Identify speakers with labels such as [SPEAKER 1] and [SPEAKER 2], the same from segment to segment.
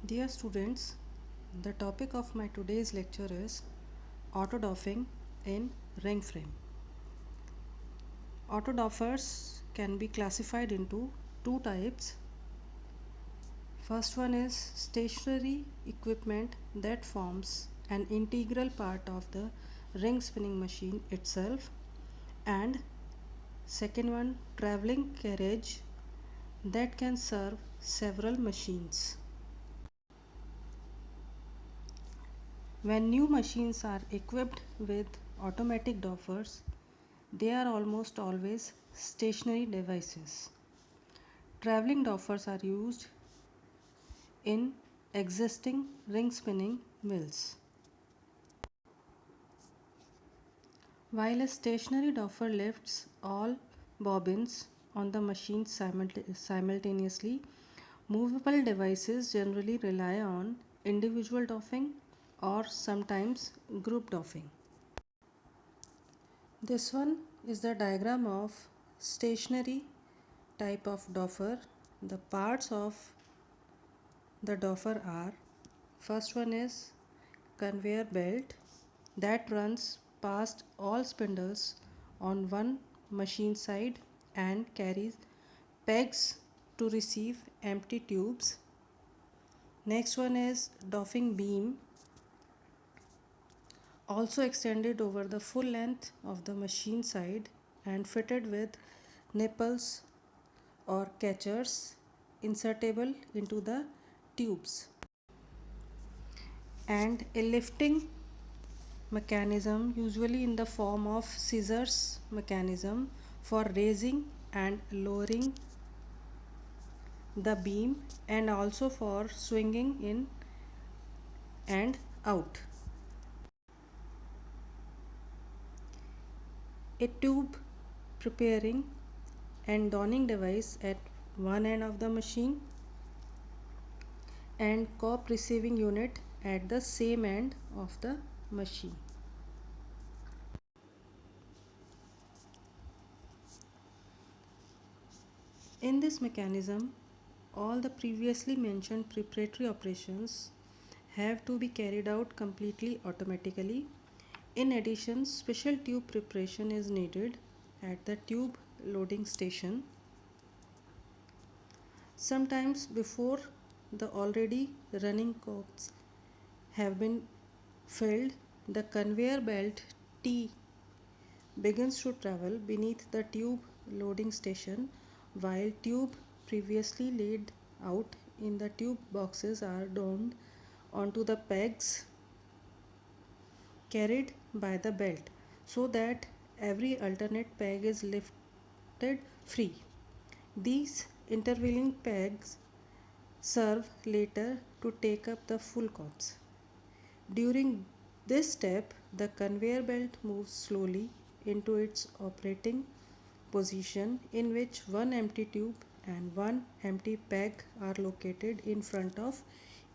[SPEAKER 1] Dear students, the topic of my today's lecture is autodoffing in ring frame. Autodoffers can be classified into two types. First one is stationary equipment that forms an integral part of the ring spinning machine itself, and second one, traveling carriage that can serve several machines. When new machines are equipped with automatic doffers, they are almost always stationary devices. Traveling doffers are used in existing ring spinning mills. While a stationary doffer lifts all bobbins on the machine simultaneously, movable devices generally rely on individual doffing or sometimes group doffing. This one is the diagram of stationary type of doffer. The parts of the doffer are: first one is conveyor belt that runs past all spindles on one machine side and carries pegs to receive empty tubes. Next one is doffing beam, also extended over the full length of the machine side and fitted with nipples or catchers insertable into the tubes, and a lifting mechanism, usually in the form of scissors mechanism, for raising and lowering the beam and also for swinging in and out. A tube preparing and donning device at one end of the machine and cop receiving unit at the same end of the machine. In this mechanism, all the previously mentioned preparatory operations have to be carried out completely automatically. In addition, special tube preparation is needed at the tube loading station. Sometimes before the already running cops have been filled, the conveyor belt T begins to travel beneath the tube loading station, while tube previously laid out in the tube boxes are donned onto the pegs carried by the belt so that every alternate peg is lifted free. These intervening pegs serve later to take up the full cops. During this step, the conveyor belt moves slowly into its operating position, in which one empty tube and one empty peg are located in front of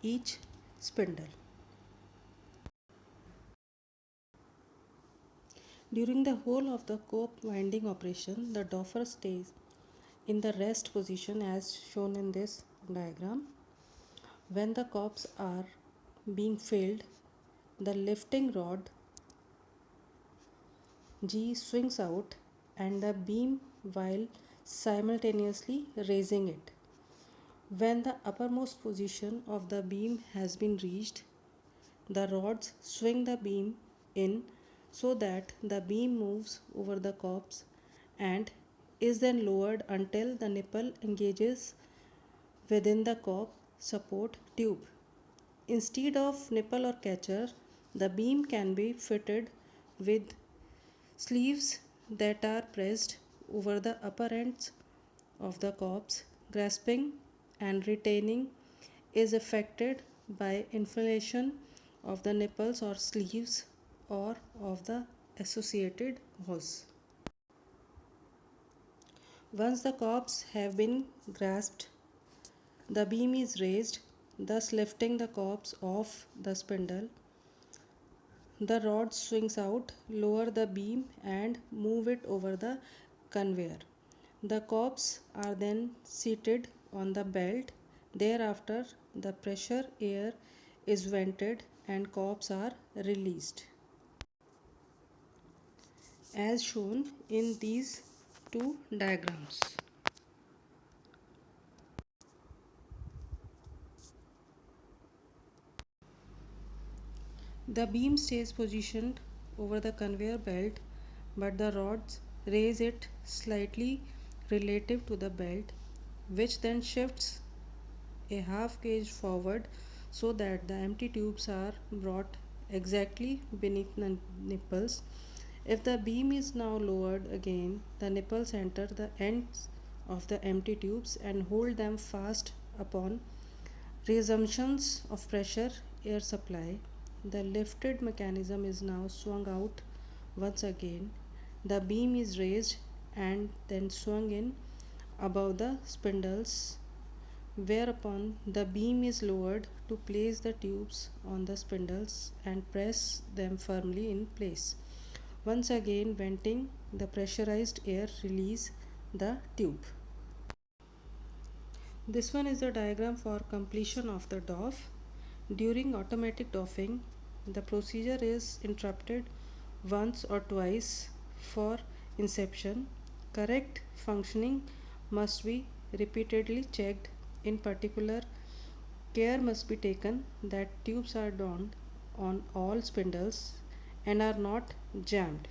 [SPEAKER 1] each spindle. During the whole of the cope winding operation, the doffer stays in the rest position as shown in this diagram. When the cops are being filled, the lifting rod G swings out and the beam while simultaneously raising it. When the uppermost position of the beam has been reached, the rods swing the beam in so that the beam moves over the cops and is then lowered until the nipple engages within the cop support tube. Instead of nipple or catcher, the beam can be fitted with sleeves that are pressed over the upper ends of the cops. Grasping and retaining is effected by inflation of the nipples or sleeves or of the associated hose. Once the cops have been grasped, the beam is raised, thus lifting the cops off the spindle. The rod swings out, lower the beam and move it over the conveyor. The cops are then seated on the belt Thereafter, the pressure air is vented and corps are released, as shown in these two diagrams. The beam stays positioned over the conveyor belt, but the rods raise it slightly relative to the belt, which then shifts a half gauge forward so that the empty tubes are brought exactly beneath the nipples. If the beam is now lowered again, the nipples enter the ends of the empty tubes and hold them fast upon resumptions of pressure air supply. The lifted mechanism is now swung out once again. The beam is raised and then swung in above the spindles, whereupon the beam is lowered to place the tubes on the spindles and press them firmly in place. Once again, venting the pressurized air release the tube. This one is the diagram for completion of the doff. During automatic doffing, the procedure is interrupted once or twice for inception. Correct functioning must be repeatedly checked. In particular, care must be taken that tubes are donned on all spindles and are not jammed.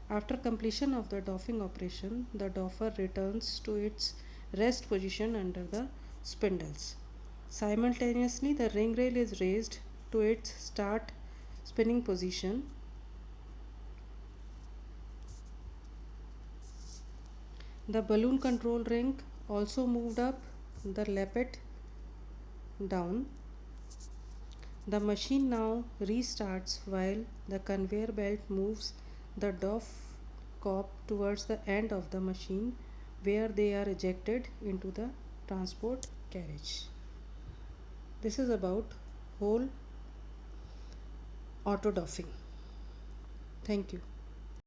[SPEAKER 1] After completion of the doffing operation, the doffer returns to its rest position under the spindles. Simultaneously, the ring rail is raised to its start spinning position. The balloon control ring also moved up, the lappet down. The machine now restarts while the conveyor belt moves the doff corp towards the end of the machine where they are ejected into the transport carriage. This is about whole auto doffing. Thank you.